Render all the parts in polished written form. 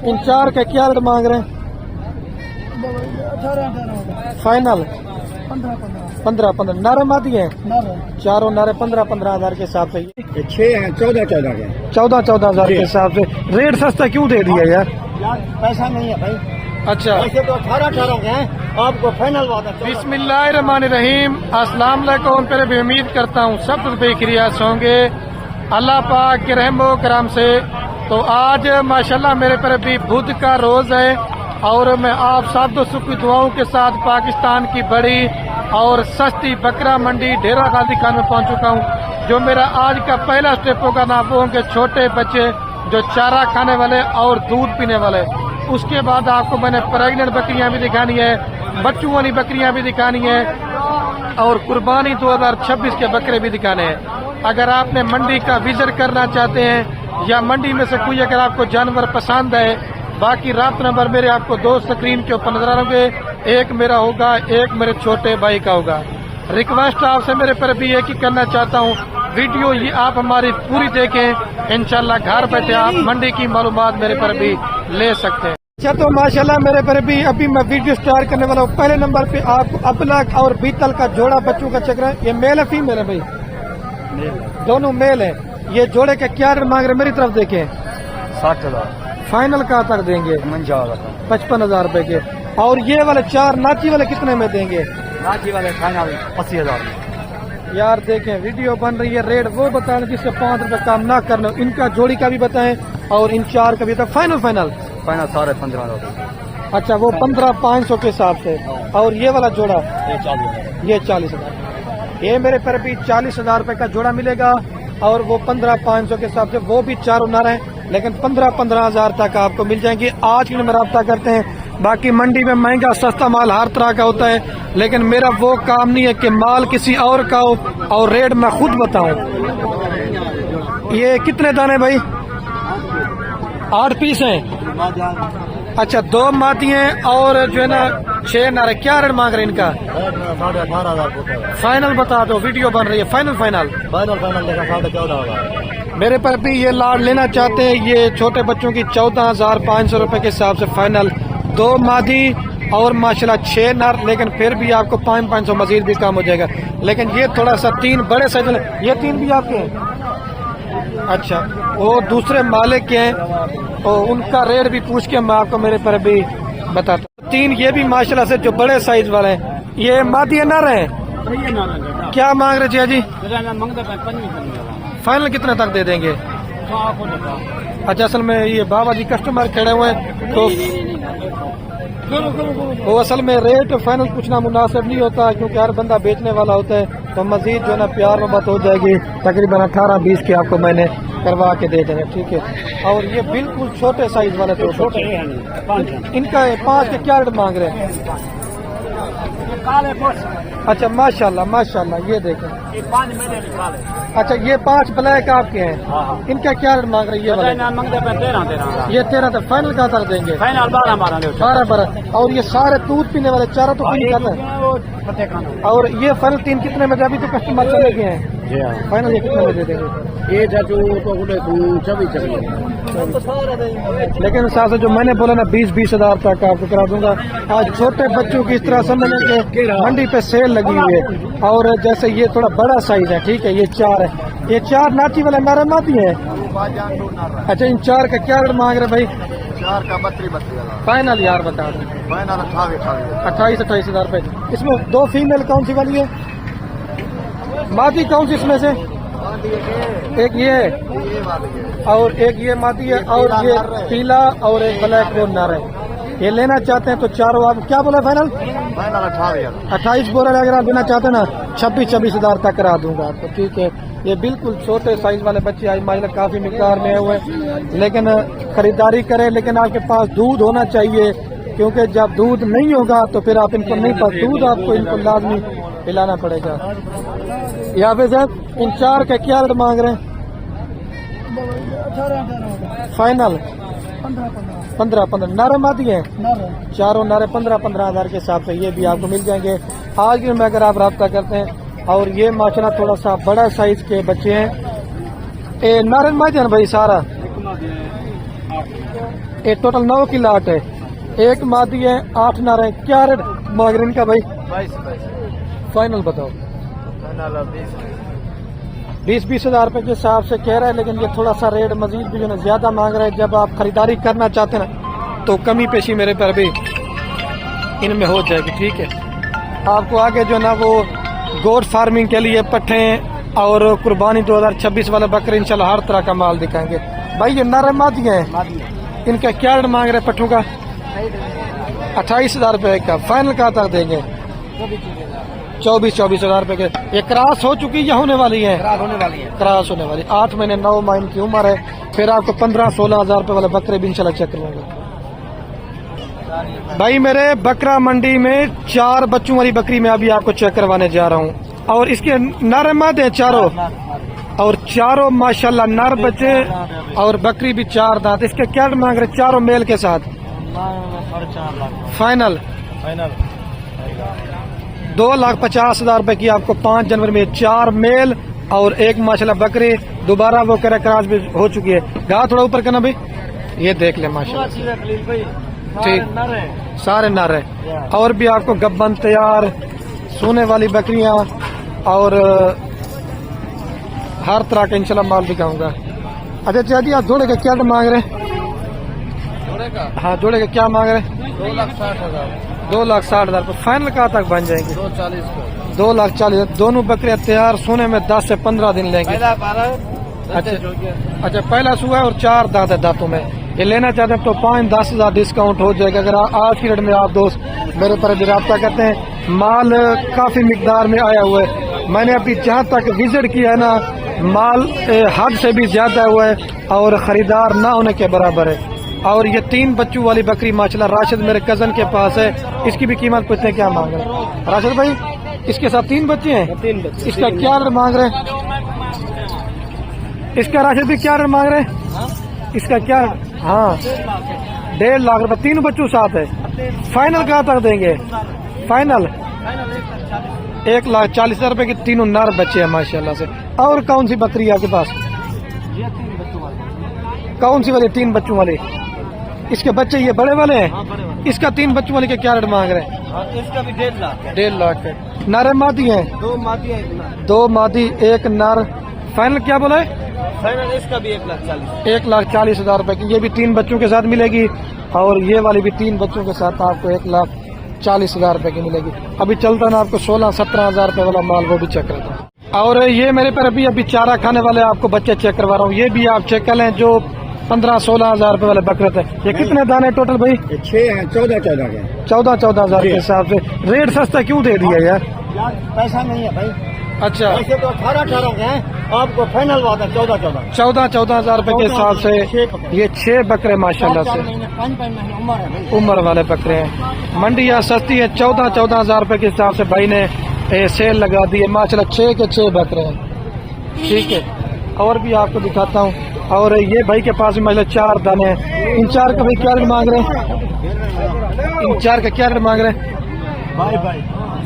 इन 4 का क्या रेट मांग रहे हैं? 18 फाइनल 15 नारे माती है, 15 चारों नारे 15 हजार के हिसाब से। 6 हैं 14 के 14 हजार के हिसाब से। रेट सस्ता क्यों दे दिया यार? पैसा नहीं है भाई। अच्छा, ऐसे तो 18 के हैं, आपको फाइनल बात है। बिस्मिल्लाहिर्रहमानिर्रहीम। अस्सलाम वालेकुम। फिर भी उम्मीद करता हूँ सब बेखिरियात होंगे अल्लाह पाक के रहमो करम से। तो आज माशाल्लाह मेरे पर भी बुध का रोज है और मैं आप सब दोस्तों की दुआओं के साथ पाकिस्तान की बड़ी और सस्ती बकरा मंडी डेरा गाजी खान में पहुंच चुका हूं। जो मेरा आज का पहला स्टेप होगा ना वो होंगे छोटे बच्चे जो चारा खाने वाले और दूध पीने वाले। उसके बाद आपको मैंने प्रेग्नेंट बकरियां भी दिखानी है, बच्चों वाली बकरियां भी दिखानी है और कुर्बानी 2026 के बकरे भी दिखाने हैं। अगर आपने मंडी का विजिट करना चाहते हैं या मंडी में से कोई अगर आपको जानवर पसंद है, बाकी रात नंबर मेरे आपको 2 स्क्रीन के ऊपर नजर आ रहे होंगे। एक मेरा होगा, एक मेरे छोटे भाई का होगा। रिक्वेस्ट आपसे मेरे पर भी एक ही करना चाहता हूँ, वीडियो ये आप हमारी पूरी देखें। इंशाल्लाह घर बैठे आप मंडी की मालूमात मेरे पर भी ले सकते हैं। अच्छा, तो माशाल्लाह मेरे पर भी अभी मैं वीडियो स्टार्ट करने वाला हूँ। पहले नंबर पे आपको अबलग और बीतल का जोड़ा बच्चों का चक्र है। ये मेल है फीमेल है भाई? दोनों मेल है। ये जोड़े का क्या रेट मांग रहे? मेरी तरफ देखें। 60,000 फाइनल कहाँ तक देंगे? 55,000 रुपए के। और ये वाले 4 नाची वाले कितने में देंगे? नाची वाले फाइनल 80,000। यार देखें वीडियो बन रही है, रेट वो बताएं जिससे 5 रुपए काम ना करना। इनका जोड़ी का भी बताएं और इन 4 का भी बताएं। फाइनल 15,500। अच्छा, वो 15,500 के हिसाब से। और ये वाला जोड़ा ये 40,000। ये मेरे पर भी 40,000 रुपए का जोड़ा मिलेगा और वो 15,500 के हिसाब से। वो भी चारों नारे हैं लेकिन 15,000 तक आपको मिल जाएंगे। आज की में रब्ता करते हैं। बाकी मंडी में महंगा सस्ता माल हर तरह का होता है, लेकिन मेरा वो काम नहीं है कि माल किसी और का हो और रेट मैं खुद बताऊं। ये कितने दाने भाई? 8 पीस हैं। अच्छा, 2 माती हैं और जो है ना 6 नारे। क्या रेट मांग रहे हैं इनका? 18,500। फाइनल बता दो, वीडियो बन रही है। फाइनल 14,500। मेरे पर भी ये लाड लेना चाहते हैं। ये छोटे बच्चों की 14,500 रुपए के हिसाब से फाइनल। 2 मादी और माशाल्लाह 6 नर, लेकिन फिर भी आपको 500 मजीद भी कम हो जाएगा। लेकिन ये थोड़ा सा 3 बड़े साइज, ये 3 भी आपके हैं? अच्छा, वो दूसरे मालिक के हैं और उनका रेट भी पूछ के मैं आपको मेरे पर भी बताता हूँ। 3 ये भी माशाल्लाह से जो बड़े साइज वाले हैं। ये मादी नर है। क्या मांग रहे जी? फाइनल कितने तक दे देंगे? अच्छा, असल में ये बाबा जी कस्टमर खड़े हुए हैं तो वो असल में रेट फाइनल पूछना मुनासिब नहीं होता क्योंकि हर बंदा बेचने वाला होता है। तो मजीद जो है ना प्यार मोहब्बत हो जाएगी। तकरीबन 18-20 के आपको मैंने करवा के दे देंगे, ठीक है। और ये बिल्कुल छोटे साइज वाले तो छोटे इनका 5 के क्या रेट मांग रहे हैं? अच्छा, माशाल्लाह ये देखें। अच्छा, ये 5 ब्लैक आपके हैं। इनका क्या रेट मांग रही है? ये 13 तक। फाइनल कहाँ तक देंगे? 12। और ये सारे दूध पीने वाले चारों तो पी जाते हैं। और ये फाइनल 3 कितने में? अभी तो कस्टमर चले गए हैं। फाइनल ये कितने में दे देंगे? ये लेकिन साथ जो मैंने बोला ना 20-20 हजार तक आपको करा दूंगा। आज छोटे बच्चों की इस तरह समझ लें कि मंडी पे सेल लगी हुई है। और जैसे ये थोड़ा बड़ा साइज है, ठीक है। ये 4 है। ये 4 नाची वाला नारा नाती है। अच्छा, इन 4 का क्या रेट मांग रहे भाई? 4 का 32 फाइनल यार बता दो। फाइनल 28 हजार रुपए। इसमें 2 फीमेल कौन सी वाली है? मादी कौन सी इसमें से? एक ये है और एक ये मादी है और ये पीला और एक ब्लैक वो नर है। ये लेना चाहते हैं तो चारों आप क्या बोला? फाइनल 28 बोला। अगर आप लेना चाहते हैं ना 26 हजार तक करा दूंगा आपको, ठीक है। ये बिल्कुल छोटे साइज वाले बच्चे आज माशाल्लाह काफी मिकदार में हुए, लेकिन खरीदारी करें लेकिन आपके पास दूध होना चाहिए क्योंकि जब दूध नहीं होगा तो फिर आप इनको नहीं पास। दूध आपको इनको लाजमी पिलाना पड़ेगा। यहाँ पे साहब इन 4 का क्या रेट मांग रहे हैं? फाइनल 15 नारे माती हैं। चारों नारे 15 हजार के हिसाब से ये भी आपको मिल जाएंगे। आज में अगर आप रब्ता करते हैं। और ये माशाल्लाह थोड़ा सा बड़ा साइज के बच्चे हैं। नारन माती है भाई सारा। ये टोटल 9 की लाट है। एक मादी है, 8 नर है। क्या रेट मांग रहे हैं इनका भाई? 22 फाइनल बताओ। 20 हजार रुपए के हिसाब से कह रहा है, लेकिन ये थोड़ा सा रेट मजीद भी जो है ज्यादा मांग रहा है। जब आप खरीदारी करना चाहते हैं ना तो कमी पेशी मेरे पर भी इनमें हो जाएगी। ठीक है, आपको आगे जो ना वो गोट फार्मिंग के लिए पट्ठे और कुर्बानी 2026 वाले बकरे इंशाल्लाह हर तरह का माल दिखाएंगे। भाई ये नर मादी हैं, इनका क्या रेट मांग रहे पट्ठों का? 28 हजार रुपए का। फाइनल कहाँ तक देंगे? 24 हजार रुपए के। ये क्रॉस हो चुकी या होने वाली है? क्रॉस होने वाली। 8 महीने 9 माह की उम्र है। फिर आपको 15-16 हजार रुपए वाले बकरे भी इंशाल्लाह चेक करवाएंगे। भाई मेरे बकरा मंडी में 4 बच्चों वाली बकरी में अभी आपको चेक करवाने जा रहा हूँ। और इसके नर मादे हैं चारों, और चारों माशाल्लाह नर बच्चे, और बकरी भी 4 दांत। इसके क्या मांग रहे चारों मेल के साथ? फाइनल 2,50,000 रुपए की आपको 5 जनवरी में 4 मेल और 1 माशाल्लाह बकरी। दोबारा वो कह रहा क्रॉस भी हो चुकी है। गा थोड़ा ऊपर करना भाई, ये देख ले माशाल्लाह। ठीक, सारे नर है। और भी आपको गब्बन तैयार, सोने वाली बकरियां और हर तरह का इंशाल्लाह माल दिखाऊंगा। अच्छा चाची, आप जोड़े का क्या मांग रहे हैं? हाँ, जोड़े का क्या मांग रहे हैं? 2,60,000। 2,60,000 फाइनल कहाँ तक बन जाएंगे? 2,40,000। 2,40,000। दोनों बकरियां तैयार, सोने में 10 से 15 दिन लेंगे। अच्छा, पहला सुबह और 4 दांत है दांतों में। ये लेना चाहते हैं तो 5-10 हजार डिस्काउंट हो जाएगा। अगर आज की रेट में आप दोस्त मेरे पर भी रब्ता करते हैं। माल काफी मिकदार में आया हुआ है। मैंने अभी जहाँ तक विजिट किया है ना, माल हद से भी ज्यादा हुआ है और खरीदार ना होने के बराबर है। और ये 3 बच्चों वाली बकरी माशाल्लाह राशिद मेरे कजन के पास है। इसकी भी कीमत पूछते हैं क्या मांग रहे हैं राशिद भाई? इसके साथ 3 बच्चे हैं। 3 बच्चे। इसका क्या रेट मांग रहे हैं? इसका राशिद भी क्या रेट मांग रहे हैं? इसका क्या? हाँ, 1.5 लाख रुपए। 3 बच्चों साथ है। फाइनल कहाँ तक देंगे? फाइनल 1,40,000 रुपए की 3 नर बच्चे हैं माशाल्लाह से। और कौन सी बकरी है आपके पास? कौन सी वाली? 3 बच्चों वाली। इसके बच्चे ये बड़े वाले हैं? इसका 3 बच्चों वाले के क्या रेट मांग रहे हैं? इसका भी 1.5 लाख है। 1.5 लाख है। नर मादी है? 2 मादी है। 2 मादी 1 नर। फाइनल क्या बोला है? फाइनल इसका भी 1,40,000। 1,40,000 रुपए की। ये भी 3 बच्चों के साथ मिलेगी और ये वाली भी 3 बच्चों के साथ आपको 1,40,000 रुपए की मिलेगी। अभी चलता ना आपको 16-17 हजार रुपए वाला माल वो भी चेक करता हूँ। और ये मेरे पर अभी चारा खाने वाले आपको बच्चे चेक करवा रहा हूँ। ये भी आप चेक कर लें, जो 15-16 हजार रुपए वाले बकरे थे। ये कितने दाने टोटल भाई? 6 हैं। 14 के। 14 हजार के हिसाब से। रेट सस्ता क्यों दे दिया यार? पैसा नहीं है भाई। अच्छा, ऐसे तो 18 के हैं, आपको फाइनल बात है 14 हजार रुपए के हिसाब से ये 6 बकरे माशाल्लाह से 5 महीने उम्र है भाई। उम्र वाले बकरे हैं। मंडी यहाँ सस्ती है। 14 हजार रुपए के हिसाब से भाई ने सेल लगा दी है माशाल्लाह। 6 के 6 बकरे हैं। ठीक है, और भी आपको दिखाता हूँ। और ये भाई के पास मतलब 4 दाने हैं। इन 4 का भाई क्या रेट मांग रहे हैं? इन 4 का क्या रेट मांग रहे हैं? भाई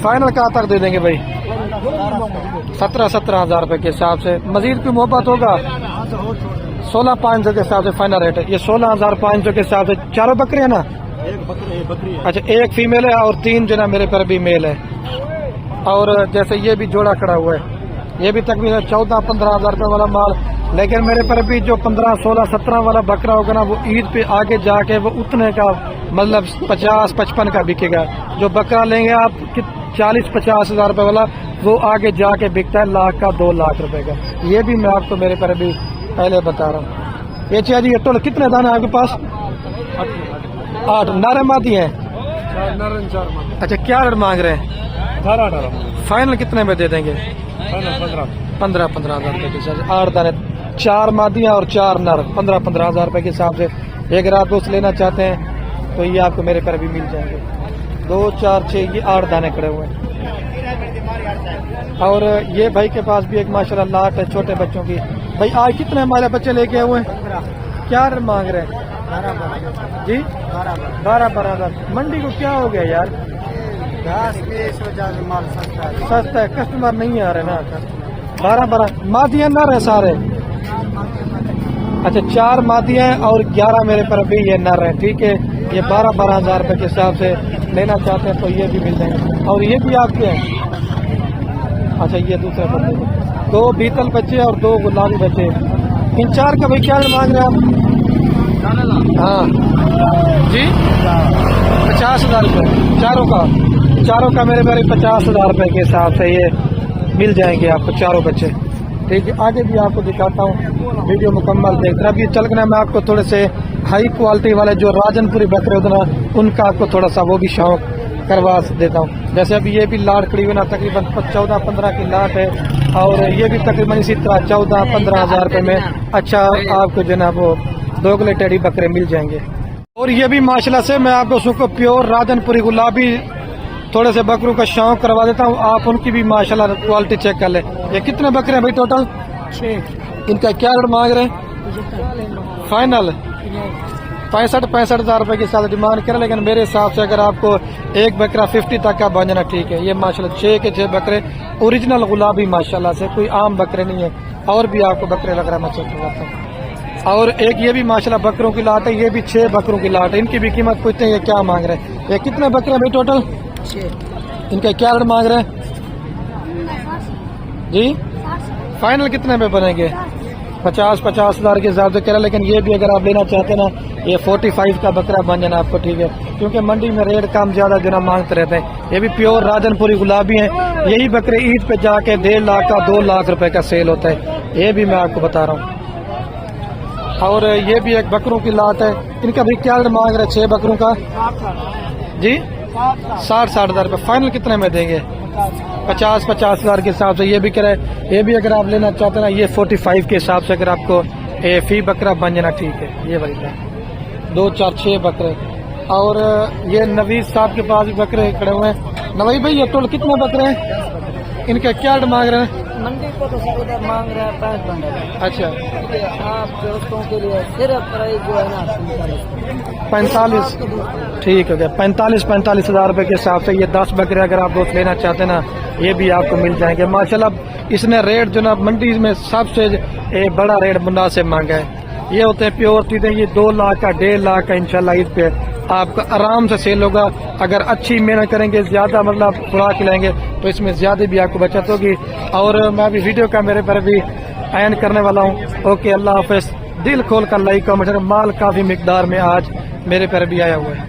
फाइनल कहाँ तक दे देंगे भाई? 17 हजार रुपए के हिसाब से। मजीद की मोहब्बत होगा? 16,500 के हिसाब से फाइनल रेट है। ये 16,500 के हिसाब से। चारों बकरे है ना? एक बकरी है। अच्छा, 1 फीमेल है और 3 जो ना मेरे पर भी मेल है। और जैसे ये भी जोड़ा खड़ा हुआ है, ये भी तकरीबन 14-15 हजार रुपए वाला माल। लेकिन मेरे पर भी जो 15, 16, 17 वाला बकरा होगा ना, वो ईद पे आगे जाके वो उतने का मतलब 50-55 का बिकेगा। जो बकरा लेंगे आप 40-50 हजार रुपए वाला, वो आगे जाके बिकता है लाख का, 2 लाख रुपए का। ये भी मैं आपको मेरे पर भी पहले बता रहा हूँ। ये चाहिए जी, टोटल कितने दाने आपके पास? 8 नर मादी हैं। अच्छा, क्या रेट मांग रहे हैं? 18 फाइनल कितने में दे देंगे? 15 हजार रुपए के हिसाब से। 8 दाने, 4 मादियाँ और 4 नर। 15 हजार रुपए के हिसाब से। एक रात दोस्त लेना चाहते हैं तो ये आपको मेरे पर भी मिल जाएंगे। 2, 4, 6 ये 8 दाने खड़े हुए हैं। और ये भाई के पास भी एक माशाल्लाह लाट है छोटे बच्चों की। भाई आज कितने हमारे बच्चे लेके हुए हैं? क्या रेट मांग रहे हैं जी? 12 हजार। मंडी को क्या हो गया यार? सस्ता है, कस्टमर नहीं आ रहे ना। 12 मादियाँ नर है सारे। अच्छा 4 मादियाँ हैं और 11 मेरे पर अभी ये नर है, ठीक है। ये 12-12 हज़ार रुपये के हिसाब से लेना चाहते हैं तो ये भी मिल जाएंगे। और ये भी आपके हैं? अच्छा ये दूसरा बच्चे, 2 बीतल बच्चे और 2 गुलाबी बच्चे। इन 4 का भाई क्या मांग रहे हैं आप? हाँ जी 50,000 रुपये चारों का मेरे पास 50,000 रुपये के हिसाब से ये मिल जाएंगे आपको चारों बच्चे, ठीक है। आगे भी आपको दिखाता हूँ, वीडियो मुकम्मल देखना। अभी चल गया मैं आपको थोड़े से हाई क्वालिटी वाले जो राजनपुरी बकरे होते ना, उनका आपको थोड़ा सा वो भी शौक करवा देता हूँ। जैसे अभी ये भी लाट खड़ी हुई ना, तकरीबन 14-15 की लाट है, और ये भी तकरीबन इसी तरह 14-15 हज़ार रुपये में अच्छा आपको जो ना वो दोगले टेडी बकरे मिल जाएंगे। और ये भी माशाल्लाह से मैं आपको उसको प्योर राजनपुरी गुलाबी थोड़े से बकरों का शौक करवा देता हूँ, आप उनकी भी माशाल्लाह क्वालिटी चेक कर ले। ये कितने बकरे हैं भाई टोटल? 6। इनका क्या रेट मांग रहे हैं? फाइनल 65 हज़ार रुपये की साल डिमांड करें, लेकिन मेरे हिसाब से अगर आपको एक बकरा 50 तक का बन जाना ठीक है। ये माशाल्लाह 6 के 6 बकरे ओरिजिनल गुलाबी माशाल्लाह से, कोई आम बकरे नहीं है। और भी आपको बकरे लग रहा है, मैं चेक करवाता हूँ। और एक ये भी माशाल्लाह बकरों की लाट है, ये भी 6 बकरों की लाट है। इनकी भी कीमत पूछते हैं ये क्या मांग रहे हैं। ये कितने बकरे हैं भाई टोटल? 6। इनका क्या रेट मांग रहे हैं जी? फाइनल कितने में बनेंगे? 50 हज़ार के हिसाब से कह रहा, लेकिन ये भी अगर आप लेना चाहते हैं ना, ये 45 का बकरा बन जाना आपको, ठीक है। क्योंकि मंडी में रेट कम ज्यादा जो ना मांगते रहते हैं। ये भी प्योर राजनपुरी गुलाबी हैं। यही बकरे ईद पे जाके 1.5 लाख का 2 लाख रुपए का सेल होता है, ये भी मैं आपको बता रहा हूँ। और ये भी एक बकरों की लाट है। इनका भी क्या रेट मांग रहे हैं 6 बकरों का जी? 60 हज़ार रुपये। फाइनल कितने में देंगे? 50 हज़ार के हिसाब से ये भी करे। ये भी अगर आप लेना चाहते हैं ना, ये 45 के हिसाब से अगर आपको फी बकरा बन जाना ठीक है। ये वाली 2, 4, 6 बकरे। और ये नवीद साहब के पास भी बकरे खड़े हुए हैं। नवीद भाई ये टोटल कितने बकरे हैं? इनका क्या मांग रहे हैं? मंडी को तो सीधा मांग रहा है 5 बंडल। अच्छा आप दोस्तों के लिए सिर्फ प्राइस जो है ना 45, ठीक हो गया। 45 हज़ार रुपये के हिसाब से ये 10 बकरे अगर आप दोस्त लेना चाहते हैं ना, ये भी आपको मिल जाएंगे माशाल्लाह। इसने रेट जो ना मंडी में सबसे बड़ा रेट मुनासिब मांगा है। ये होते हैं प्योर चीजें, ये 2 लाख का 1.5 लाख का इंशाल्लाह इस पे आपका आराम से सेल होगा। अगर अच्छी मेहनत करेंगे, ज्यादा मतलब खुराक खिलाएंगे तो इसमें ज्यादा भी आपको बचत होगी। और मैं अभी वीडियो का मेरे पर भी एंड करने वाला हूँ। ओके, अल्लाह हाफिज। दिल खोल कर लाइक कमेंट, माल काफी मिकदार में आज मेरे पर भी आया हुआ है।